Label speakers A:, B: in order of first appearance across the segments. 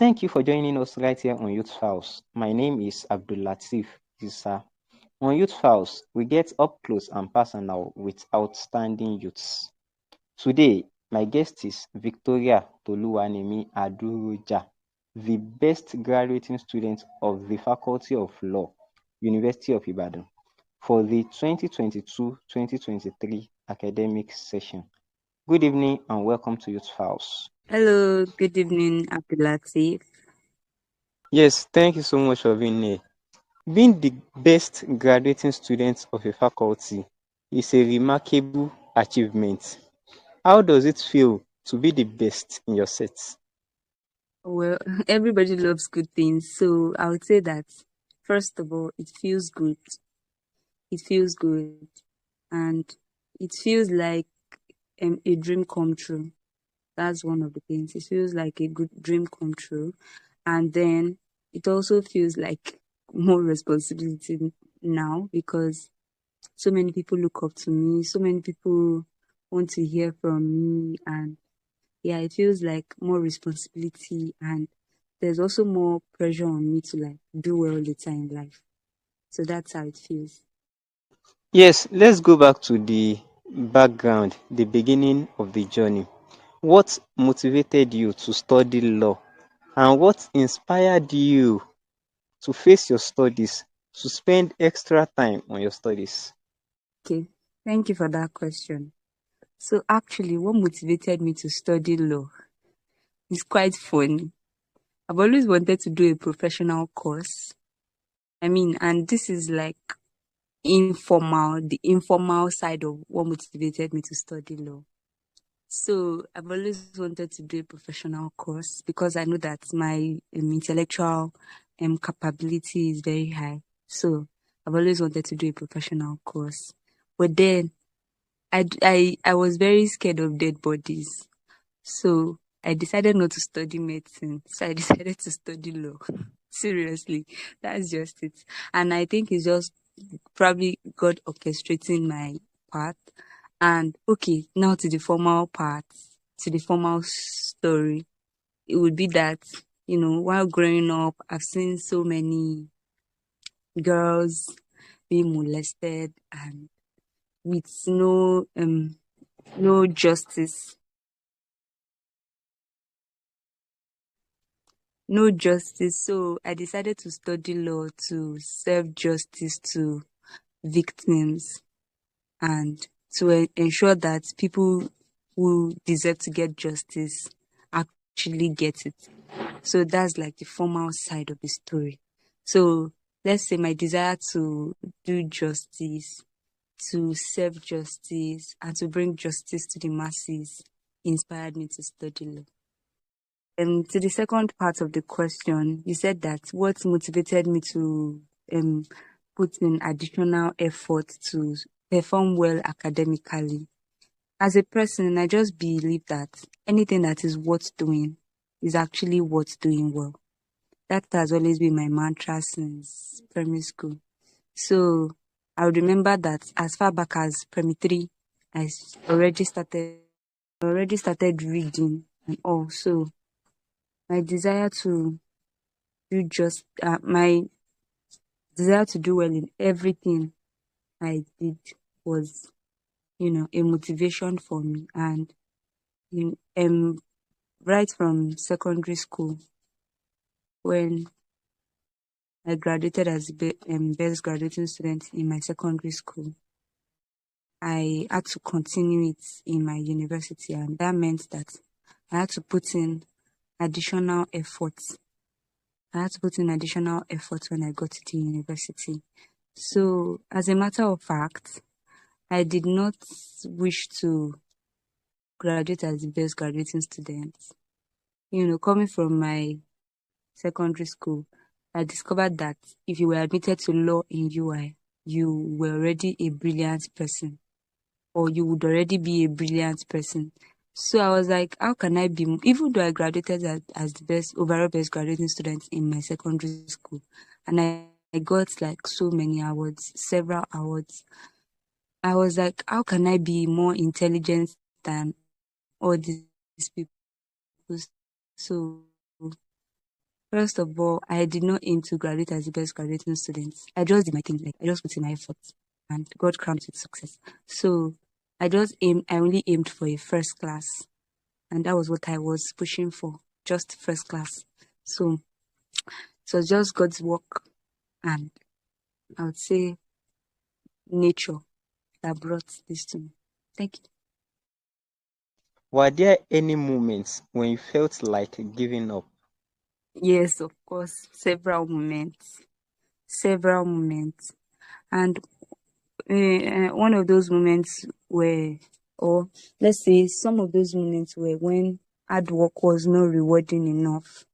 A: Thank you for joining us right here on Youth House. My name is Abdullateef. Isa. On Youth House, we get up close and personal with outstanding youths. Today, my guest is Victoria Toluwanimi Aduroja, the best graduating student of the Faculty of Law, University of Ibadan, for the 2022-2023 academic session. Good evening and welcome to Youth House.
B: Hello, good evening, Abdullateef.
A: Yes, thank you so much for being here. Being the best graduating student of a faculty is a remarkable achievement. How does it feel to be the best in your set?
B: Well, everybody loves good things, so I would say that first of all, it feels good. It feels good, and it feels like a dream come true. That's one of the things. It feels like a good dream come true, and then it also feels like more responsibility now because so many people look up to me, so many people want to hear from me, and yeah, it feels like more responsibility, and there's also more pressure on me to like do well later in life. So that's how it feels.
A: Yes, let's go back to the background, the beginning of the journey. What motivated you to study law and what inspired you to face your studies, to spend extra time on your studies?
B: Okay, thank you for that question. So actually, what motivated me to study law is quite funny. I've always wanted to do a professional course. I mean, and this is like the informal side of what motivated me to study law. So I've always wanted to do a professional course because I know that my intellectual capability is very high. So I've always wanted to do a professional course. But then I was very scared of dead bodies. So I decided not to study medicine. So I decided to study law. Seriously, that's just it. And I think it's just probably God orchestrating my path. And okay, now to the formal part, to the formal story. It would be that, while growing up, I've seen so many girls being molested and with no justice. No justice. So I decided to study law to serve justice to victims and to ensure that people who deserve to get justice actually get it. So that's like the formal side of the story. So let's say my desire to do justice, to serve justice, and to bring justice to the masses inspired me to study law. And to the second part of the question, you said that what motivated me to put in additional effort to perform well academically. As a person, I just believe that anything that is worth doing is actually worth doing well. That has always been my mantra since primary school. So I would remember that as far back as primary three, I already started reading and also my desire to my desire to do well in everything I did was, a motivation for me. And right from secondary school, when I graduated as the best graduating student in my secondary school, I had to continue it in my university, and that meant that I had to put in additional efforts. I had to put in additional effort when I got to the university. So, as a matter of fact, I did not wish to graduate as the best graduating student. Coming from my secondary school, I discovered that if you were admitted to law in UI, you were already a brilliant person, or you would already be a brilliant person. So I was like, how can I be, even though I graduated as the overall best graduating student in my secondary school, and I got like so many awards, several awards. I was like, how can I be more intelligent than all these people? So First of all, I did not aim to graduate as the best graduating student. I just did my thing, like I just put in my effort and God crowned with success. So I only aimed for a first class, and that was what I was pushing for, just first class. So it was just God's work, and I would say nature that brought this to me. Thank you.
A: Were there any moments when you felt like giving up?
B: Yes, of course, several moments. Several moments. And one of those moments were, or let's say some of those moments were when hard work was not rewarding enough.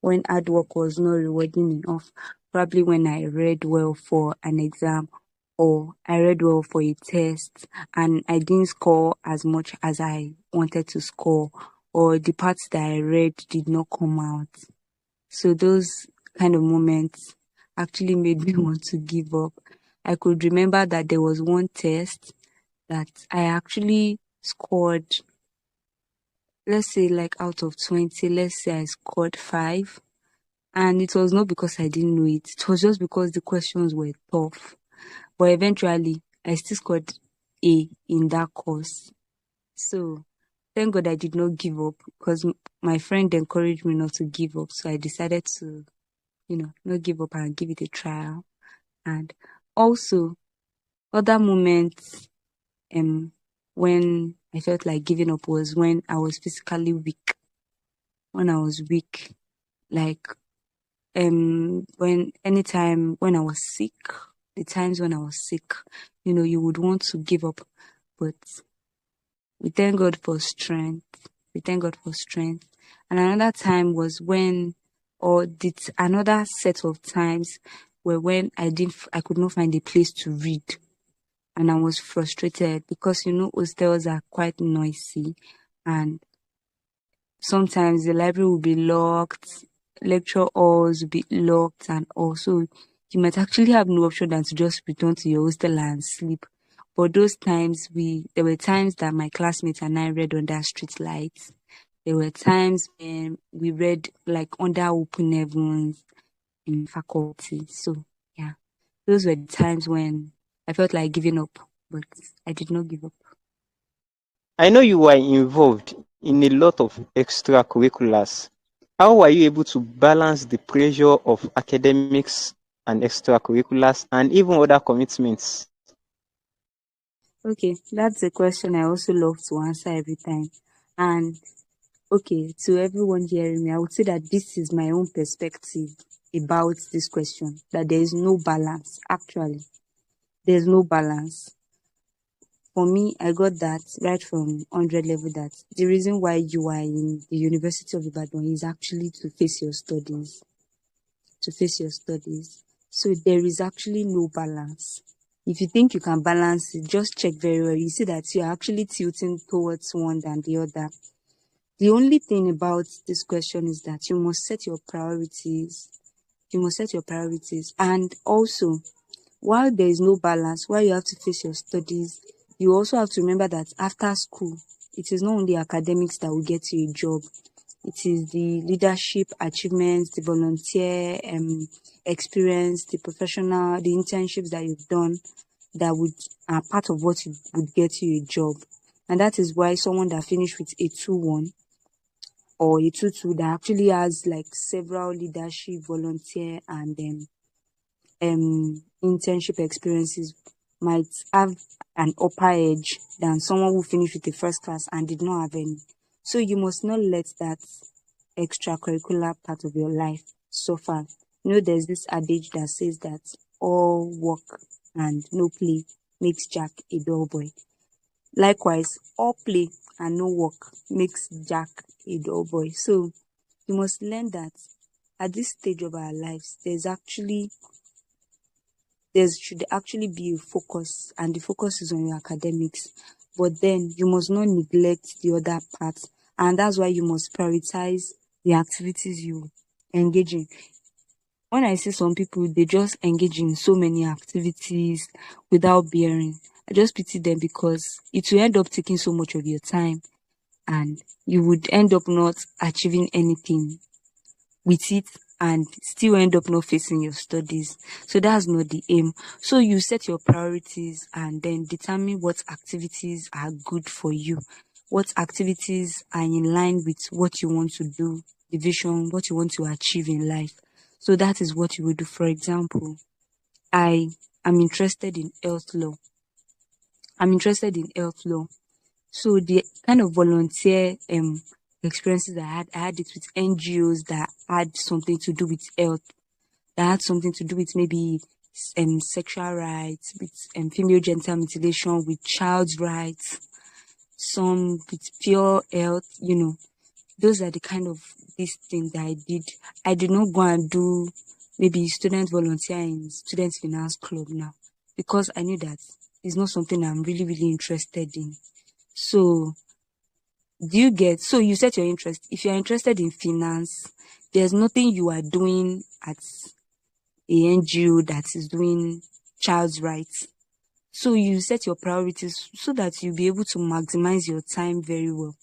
B: When hard work was not rewarding enough. Probably when I read well for an exam, or I read well for a test and I didn't score as much as I wanted to score, or the parts that I read did not come out. So those kind of moments actually made me want to give up. I could remember that there was one test that I actually scored, let's say like out of 20, let's say I scored 5. And it was not because I didn't know it. It was just because the questions were tough. But eventually, I still scored A in that course. So thank God I did not give up, because my friend encouraged me not to give up. So I decided to, not give up and give it a trial. And also, other moments when I felt like giving up was when I was physically weak. When I was weak, like when I was sick, the times when I was sick, you would want to give up, but we thank God for strength. We thank God for strength. And another time was when, or did another set of times were when I could not find a place to read, and I was frustrated because hostels are quite noisy, and sometimes the library will be locked, lecture halls will be locked, and also you might actually have no option than to just return to your hostel and sleep. But those times, there were times that my classmates and I read under street lights. There were times when we read like under open heavens in faculty. So yeah, those were the times when I felt like giving up, but I did not give up.
A: I know you were involved in a lot of extracurriculars. How were you able to balance the pressure of academics and extracurriculars and even other commitments?
B: Okay, that's a question I also love to answer every time. And okay, to everyone hearing me, I would say that this is my own perspective about this question, that there is no balance. Actually, there's no balance. For me, I got that right from 100 level, that the reason why you are in the University of Ibadan is actually to face your studies. To face your studies. So there is actually no balance. If you think you can balance it, just check very well. You see that you're actually tilting towards one than the other. The only thing about this question is that you must set your priorities. You must set your priorities. And also, while there is no balance, while you have to face your studies, you also have to remember that after school, it is not only academics that will get you a job. It is the leadership achievements, the volunteer experience, the professional, the internships that you've done that are part of what would get you a job. And that is why someone that finished with a 2-1 or a 2-2 that actually has like several leadership, volunteer, and internship experiences might have an upper edge than someone who finished with the first class and did not have any. So you must not let that extracurricular part of your life suffer. There's this adage that says that all work and no play makes Jack a dull boy. Likewise, all play and no work makes Jack a dull boy. So you must learn that at this stage of our lives, there should actually be a focus, and the focus is on your academics. But then you must not neglect the other parts, and that's why you must prioritize the activities you engage in. When I see some people, they just engage in so many activities without bearing, I just pity them, because it will end up taking so much of your time and you would end up not achieving anything with it and still end up not facing your studies. So that's not the aim. So you set your priorities and then determine what activities are good for you, what activities are in line with what you want to do, the vision, what you want to achieve in life. So that is what you will do. For example, I am interested in health law. I'm interested in health law. So the kind of volunteer experiences I had it with NGOs that had something to do with health, that had something to do with maybe sexual rights, with female genital mutilation, with child's rights, some with pure health, those are the kind of these things that I did. I did not go and do maybe student volunteer in student finance club now, because I knew that it's not something I'm really, really interested in. So so you set your interest. If you're interested in finance, there's nothing you are doing at a NGO that is doing child's rights. So you set your priorities so that you'll be able to maximize your time very well.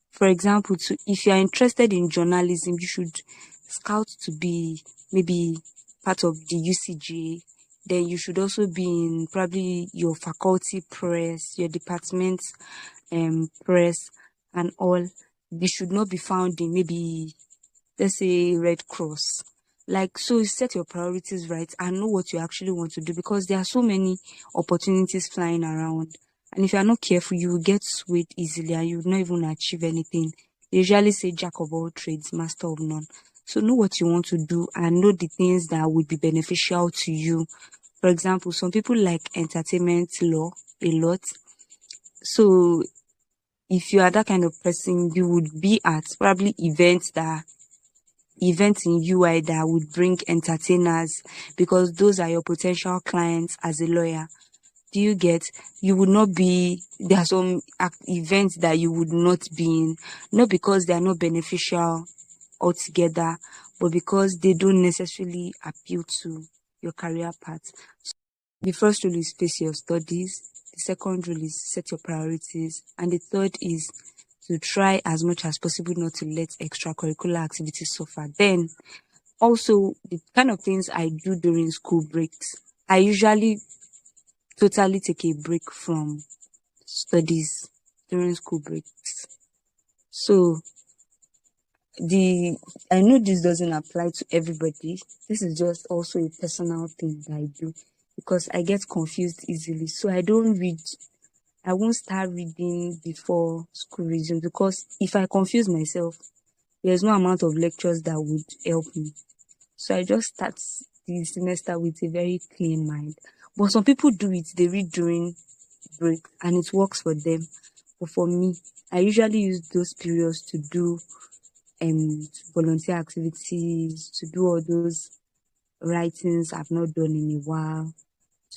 B: For example, if you're interested in journalism, you should scout to be maybe part of the UCGA. Then you should also be in probably your faculty press, your department press and all. They should not be found in maybe, let's say, Red Cross. Like, so set your priorities right and know what you actually want to do, because there are so many opportunities flying around. And if you are not careful, you will get swayed easily and you will not even achieve anything. They usually say jack of all trades, master of none. So know what you want to do and know the things that would be beneficial to you. For example, some people like entertainment law a lot. So if you are that kind of person, you would be at probably events in UI that would bring entertainers, because those are your potential clients as a lawyer. Do you get? You would not be, there are some events that you would not be in, not because they are not beneficial altogether, but because they don't necessarily appeal to your career path. The first rule is face your studies. The second rule is set your priorities. And the third is to try as much as possible not to let extracurricular activities suffer. Then, also, the kind of things I do during school breaks, I usually totally take a break from studies during school breaks. So, I know this doesn't apply to everybody. This is just also a personal thing that I do, because I get confused easily. So I won't start reading before school resumes, because if I confuse myself, there's no amount of lectures that would help me. So I just start the semester with a very clean mind. But some people do it, they read during break and it works for them. But for me, I usually use those periods to do volunteer activities, to do all those writings I've not done in a while,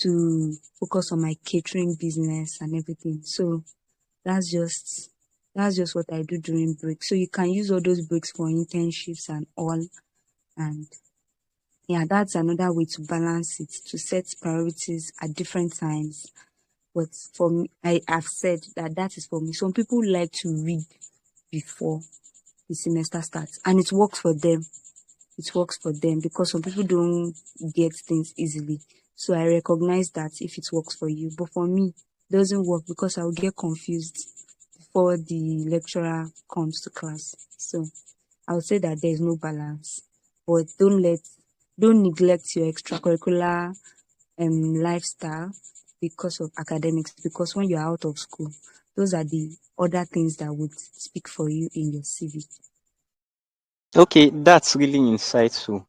B: to focus on my catering business and everything. So that's just what I do during breaks. So you can use all those breaks for internships and all. And yeah, that's another way to balance it, to set priorities at different times. But for me, I have said that is for me. Some people like to read before the semester starts, and it works for them. It works for them because some people don't get things easily. So I recognize that if it works for you. But for me, it doesn't work because I'll get confused before the lecturer comes to class. So I would say that there is no balance. But don't neglect your extracurricular lifestyle because of academics. Because when you're out of school, those are the other things that would speak for you in your CV.
A: Okay, that's really insightful.